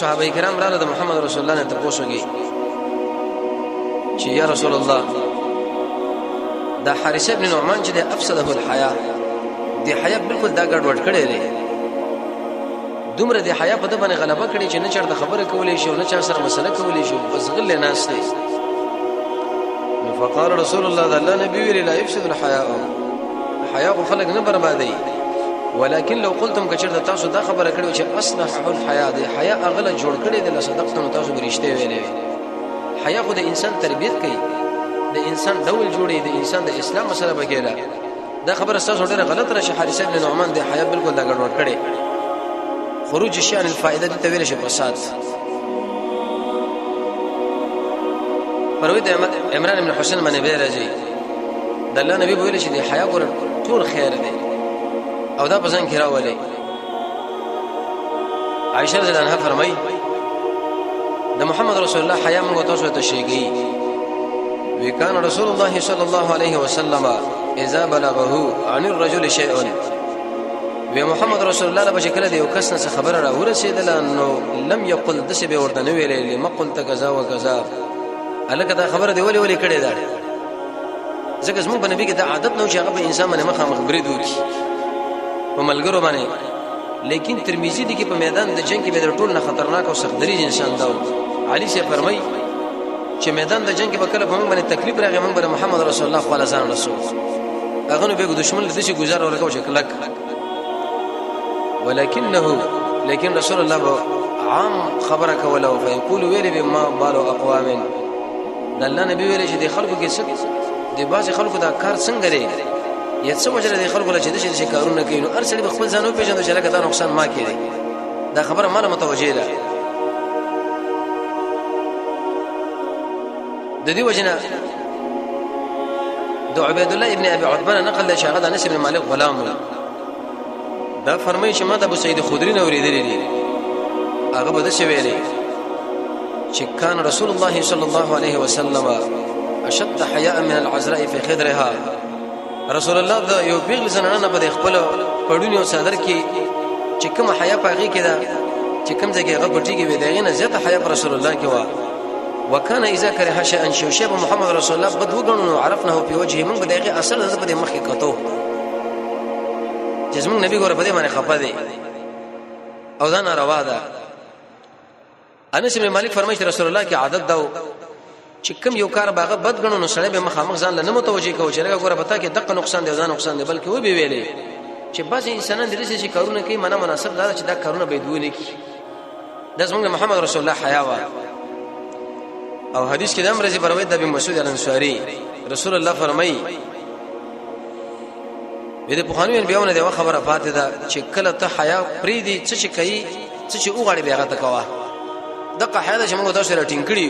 صحابه کرام راغله د محمد رسول الله نه تاسو کې چې یا رسول الله دا حارث ابن نعمان چې د افسده الحیا دی حیا بالکل دا ګډوډ کړي لري دومره دی حیا په د باندې غلبه کړي چې نه چرته خبره کولې شو نه چا سره مسله کولې شو بس غل ناس دی فقال رسول الله صلى الله عليه وسلم لا يفسد الحياء حیا خلق نه بربادي ولكن لو قلتم کچرته تاسو دا خبره کړو چې اصلح الحیا دی حیا اغله جوړ کړي د صدقتون تاسو برښته ویلې حیا خو د انسان تربيت کوي د انسان ډول جوړي د انسان د اسلام مسله بګیلا دا خبره تاسو ډیره غلط راشه حارث بن نعمان د حیا بالکل دا ګډوډ کړي خروج الشان الفائده دي تویل شي فساد پروي عمران بن حسين باندې به راځي د الله نبی ویل شي د حیا ګور ټول خیر دی او دا پسند کې راولي عائشہ رضی الله عنها فرمایي د محمد رسول الله حیا موږ تاسو ته شيږي وکانه رسول الله صلی الله علیه وسلم اذا بلغه عن الرجل شيء و محمد رسول الله له بشکل دی او کس نه خبر را ورسېدل نو لم يقل دسه به ورته نه ویلې لما قلت كذا وكذا الکه دا خبر دی ولي کړي دا ځکه زموږ باندې کې دا عادت نو چې هغه په انسان باندې مخامخ برید وکړي په ملګرو باندې لیکن ترمذی دی کې په میدان د جنگ کې به ټول نه خطرناک او سخت دریج انسان دا علي سے فرمای چې میدان د جنگ کې وکړه په موږ باندې تکلیف راغی موږ باندې محمد رسول الله صلی الله علیه وسلم هغه نو به دشمن د دې گزار ورکو چې کلک لكن رسول الله عام خبرك ولو فيقول ويلي بما بالو اقوام الله نبی ویل چې د خلکو کې څه د باز خلکو دا کار څنګه لري یا څه وجه د خلکو له چې د شي کارونه کوي نو ارسل خپل ځانو پیژنو چې لکه دا نقصان ما کړي دا خبره ماله متوجه ده د دې وجنه د عبید الله ابن ابي عتبه نقل له شاهد انس بن مالک غلام دا فرمایي چې ما د ابو سعید خدری نو ورېدلې دي هغه به څه ویلي چې کان رسول الله صلی الله علیه وسلم اشد حیاء من العذراء في خدرها رسول الله دا یو پیغل زنانه په خپل پړونی او صدر کې چې کوم حیا پاغي کې دا چې کوم ځای کې هغه پټي کې وي دغه نه زیاته حیا رسول الله کې وا وکانه اذا كره شيئا شوشب محمد رسول الله بد وګڼو عرفناه په وجهه من بدغه اثر د په مخ کې کتو جسم نبی ګور په دې باندې خپه دي او دا ناروا ده انس بن مالک فرمایي چې رسول الله کې عادت دا چې کوم یو کار باغه بد غنو نو سړی به مخامخ ځان له متوجي کوي چې لکه ګوره پتا کې دغه نقصان دی ځان نقصان دی بلکې و به ویلې چې بعض انسانان درې شي کارونه کوي منه مناسب دا چې دا کارونه به دوی نه کوي د زمونږ محمد رسول الله حیا وا او حدیث کې د امر زی پروي د ابي مسعود الانصاري رسول الله فرمایي دې په قانون بیاونه دی خبره فاتې ده چې کله ته حیا پری دي څه کوي څه وګړي بیاغه تکوا دغه حیا چې موږ تاسو راټینګ کړی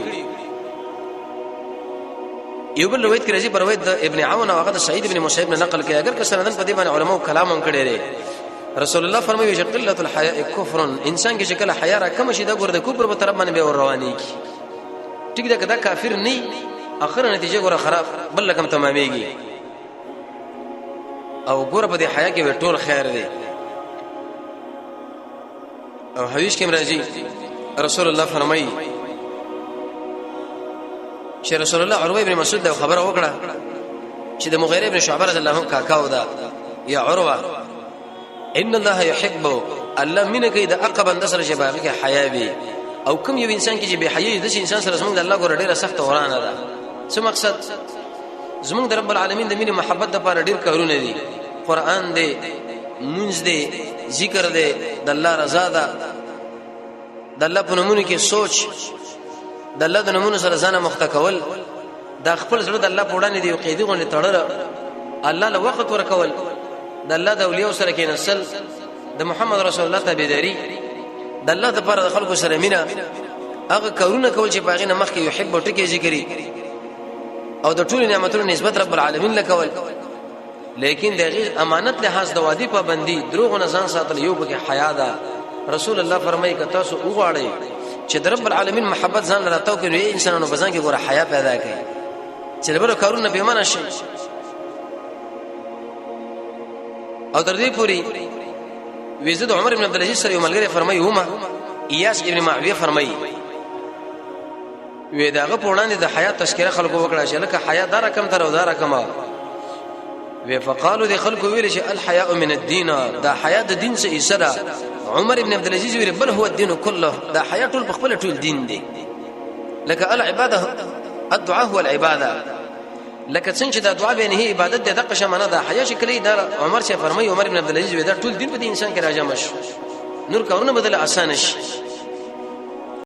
یو بل روایت کې راځي پر روایت د ابن عون او هغه د سعید ابن مسیب نه نقل کوي اگر که سندن په دې باندې علماء کلام هم کړي لري رسول الله فرمایي چې قله الحیاء کفر انسان کې شکل حیا را کم شي دا ګور د کفر په طرف باندې به ور رواني کی ټیک دا کدا کافر نه اخر نتیجه ګور خراب بل لکم تمامېږي او ګور په دې حیا کې ټول خیر دی او حدیث کې راځي رسول الله فرمایي چې رسول الله عروه ابن مسعود دا خبره وکړه چې د مغیره ابن شعبه رضی الله عنه کاکاو دا یا عروه ان الله يحب الله منك اذا اقبل نصر شبابك حيابي او کوم یو انسان کې چې به حیا د انسان سره زمونږ د الله ګور ډیره سخت ورانه ده څه مقصد زمونږ د رب العالمین د مینې محبت د لپاره ډیر کارونه دي قران دی منځ دی ذکر دی د الله رضا ده د الله په نومونو کې سوچ د الله د نومونو سره ځان مختکول د خپل زړه د الله په وړاندې دی قیدی غونډه تړل الله له وخت ورکول د الله د اولیاء سره کې نسل د محمد رسول الله تابعداري د الله لپاره د خلکو سره مینا هغه کارونه کول چې باغینه مخکې يحب او ټکی ذکرې او د ټول نعمتونو نسبت رب العالمین لکول لیکن دغه امانت لحاظ د وادي پابندي دروغ نه ځان ساتل یو به حیا ده رسول الله فرمایي که تاسو وغواړئ چې د رب العالمین محبت ځان لراتاو کې انسانانو بزان کې ګوره حیا پیدا کړي چې له کارونه به منع شي او تر دې پوری وزید عمر بن عبد العزيز سره یو ملګری فرمایي هما ایاس ابن معاویه فرمایي وې داغه پورانه د حیا تذکرہ خلکو وکړه چې لکه حیا دار کم تر او دار کما وی فقالو د خلکو ویل چې الحیاء من الدین دا حیا د دین څخه ایسره عمر ابن عبد العزيز ویل بل هو الدين كله دا حیا ټول په خپل ټول دین دی لکه العباده الدعاء هو العباده لکه څنګه چې دا دعا به نه عبادت ده دغه شمنه دا حیا شکلی دا عمر شه فرمایي عمر ابن عبد العزيز وی دا ټول دین په انسان کې راځم نور کارونه بدل آسان شي